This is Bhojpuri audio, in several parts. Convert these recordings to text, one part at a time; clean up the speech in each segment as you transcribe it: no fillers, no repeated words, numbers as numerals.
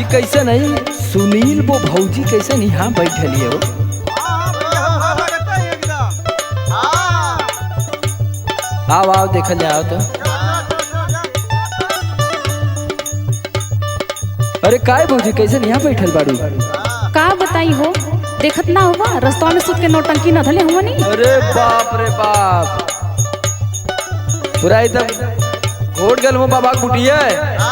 ये कैसे नहीं सुनील वो भौजी कैसे नहीं यहाँ बैठली हो। आओ आओ देखल जाओ तो। अरे काय भौजी कैसे नहीं यहाँ बैठल बाड़ी। का बताई हो, देखत ना हुआ रास्ता में सुत के नौटंकी न धले हुआ नहीं। अरे बाप रे बाप, पूरा एकदम घोट गल हो बाबा कुटिया।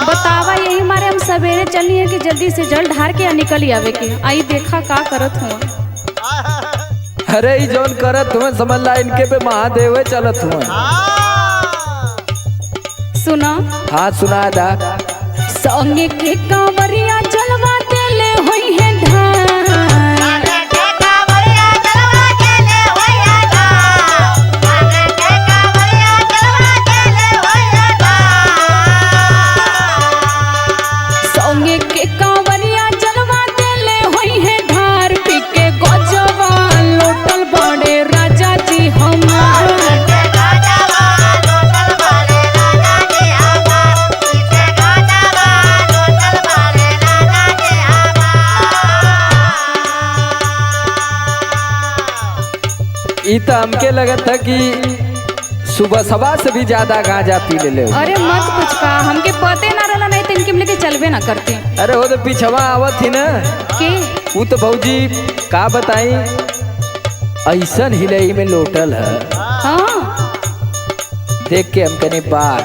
बतावा यही मारे हम सवेरे चली है कि जल्दी से जल ढार के निकल आवे के। आई देखा का करत हुआ। अरे ई जौन करत हुआ समझ ला इनके पे महादेव चलत हुआ। सुना हाँ सुना दा। संगे के कांवरिया जलवा देले होई है ढार। संगे के कांवरिया जलवा देले होई है ढार। पी के गजवा लोटल बड़े राजा जी हमार। ई तो हमके लगत था कि सुबह सवा से भी ज्यादा गांजा पी ले। अरे मत कुछ का, हमके पते ना रहला, नहीं तो इनके लेके चलबे ना करते। अरे वो तो पिछवा आवत थी ना के वो तो भौजी का बताई ऐसन हिलई में लोटल है। हाँ देख के हम कने बात,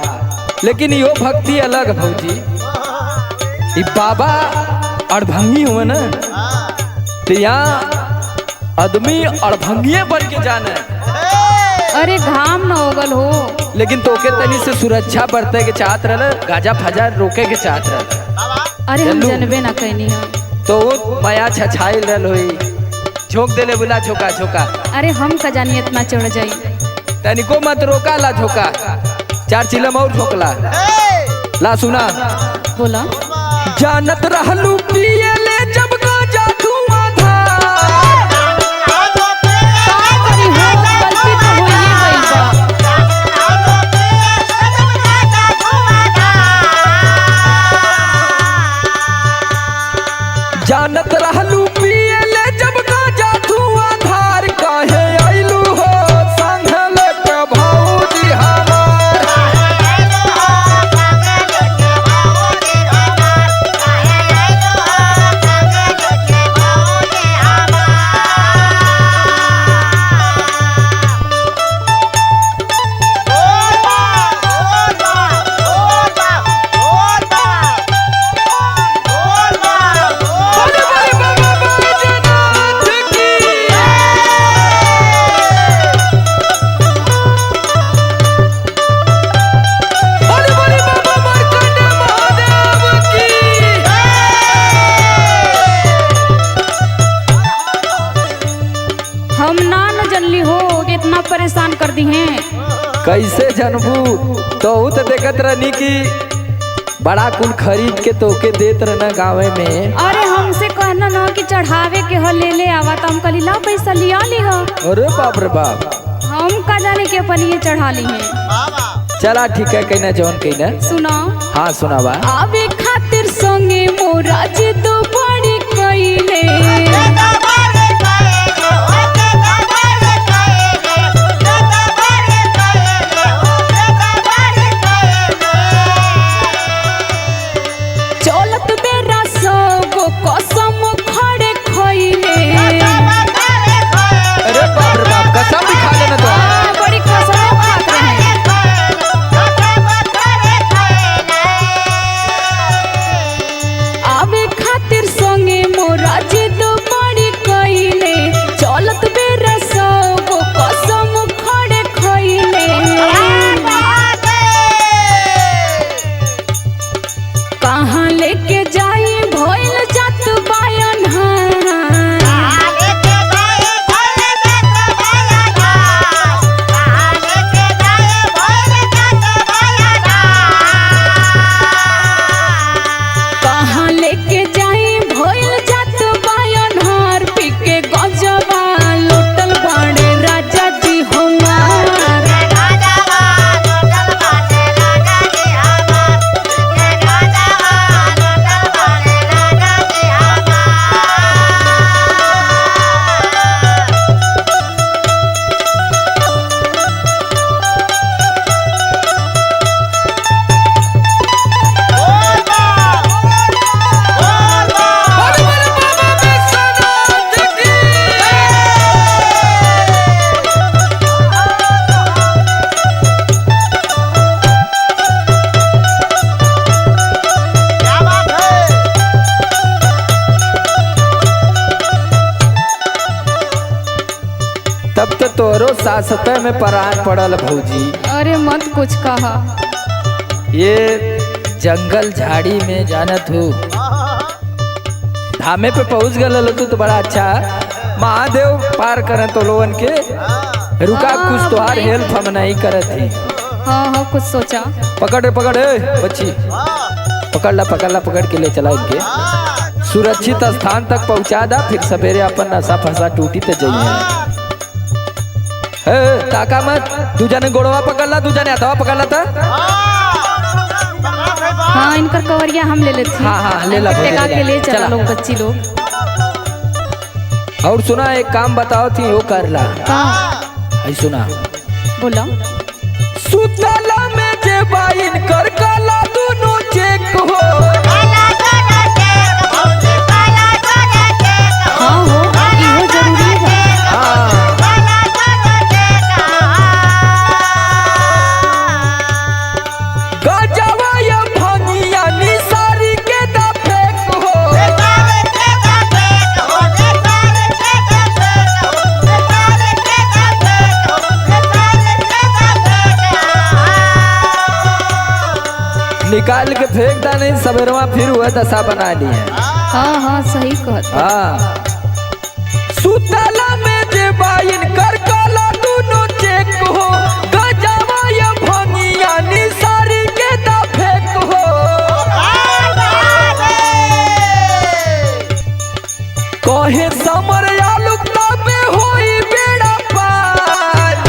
लेकिन यो भक्ति अलग भौजी। ई बाबा अड़भंगी हुए ना तो यहाँ आदमी अड़भंगिये बन के जाने। अरे घाम न होगल हो, लेकिन तोके तनी से सुरक्षा बरते के चाहत रहे, गाजा फजा रोके के चाहत रहे। अरे हम जनबे ना कहनी है तो वो माया छछाई रहल होई, झोंक देले बुला झोका झोका। अरे हम का जानी इतना चढ़ जाई। तनिको मत रोका ला झोका, 4 चिलम और झोकला ला। सुना बोला जानत रहलू पिए ले जब गाजा धुआंधार। अरे हो गलती तो हो ही गई बा। जानत रहलू पिए ले जब गाजा धुआंधार। काहे आइलू हो संघल के भौजी हमार। हम ना न जनली हो कि इतना परेशान कर दी हैं। कैसे जनबू तो तो देखत रहनी कि बड़ा कुल खरीद के तोके देत रहना गाँव में। अरे हमसे कहना ना कि चढ़ावे के ह ले ले आवा, तो हम कली ला पैसा लिया ली ह। अरे बाप रे बाप, हम का जाने के अपन ये चढ़ा ली है। चला ठीक है कहना जौन कहना। सुना हाँ सुनावा। आवे खातिर संगे मोरा जिद बड़ी कइले। चलत बेरा सब कसम खड़े खइले। अरे बाप रे बाप, कसम भी खा लेना तो। बड़ी कसम खात रहे। आवे खातिर संगे मोरा जिद तोरो सासते में परान पड़ल भौजी। अरे मत कुछ कहा। ये जंगल झाड़ी में जानत हो, धामे पे पहुंच गल तू तो बड़ा अच्छा। महादेव पार करन तो लोगन के रुका, कुछ तो आर हेल्प हम नहीं करत थी। हाँ हाँ कुछ सोचा। पकड़ पकड़ बच्ची, पकड़ ला पकड़ के ले चला इनके सुरक्षित स्थान तक पहुंचा दा। फिर सवेरे अपन नशा फंसा टूटी तो जाइए। ताका मत, दू जने गोड़वा पकड़ ला, दू जने हथवा पकड़ ला था। हाँ इनकर कवरिया हम ले लेते हैं। हाँ ले ला टेका के ले चला लोग, बच्ची लोग। और सुना एक काम बताओ थी वो कर ला। आई सुना बोला। सुतला में जे बाइन कर काला दोनों चेक हो। हाँ हो इहो जरूरी है। गजवा या भंगिया निसारी के दा फेंक हो। निकाल के फेंक दा, नहीं सवेरवा फिर हुआ दशा बना लिए। हाँ हाँ सही कहत। हाँ सुतला में जे बाइन कर काला दोनों चेक हो। गजवा या भंगिया निसारी के दा फेंक हो। कहे समर आलू तबे होई बेड़ा पार।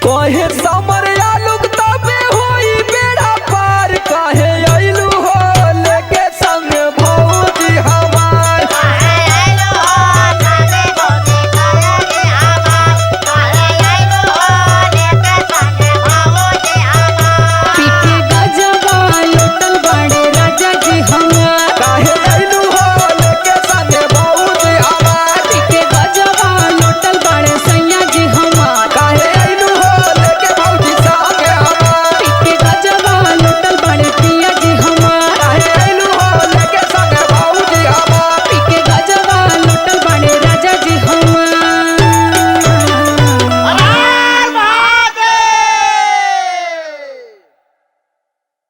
कहे समर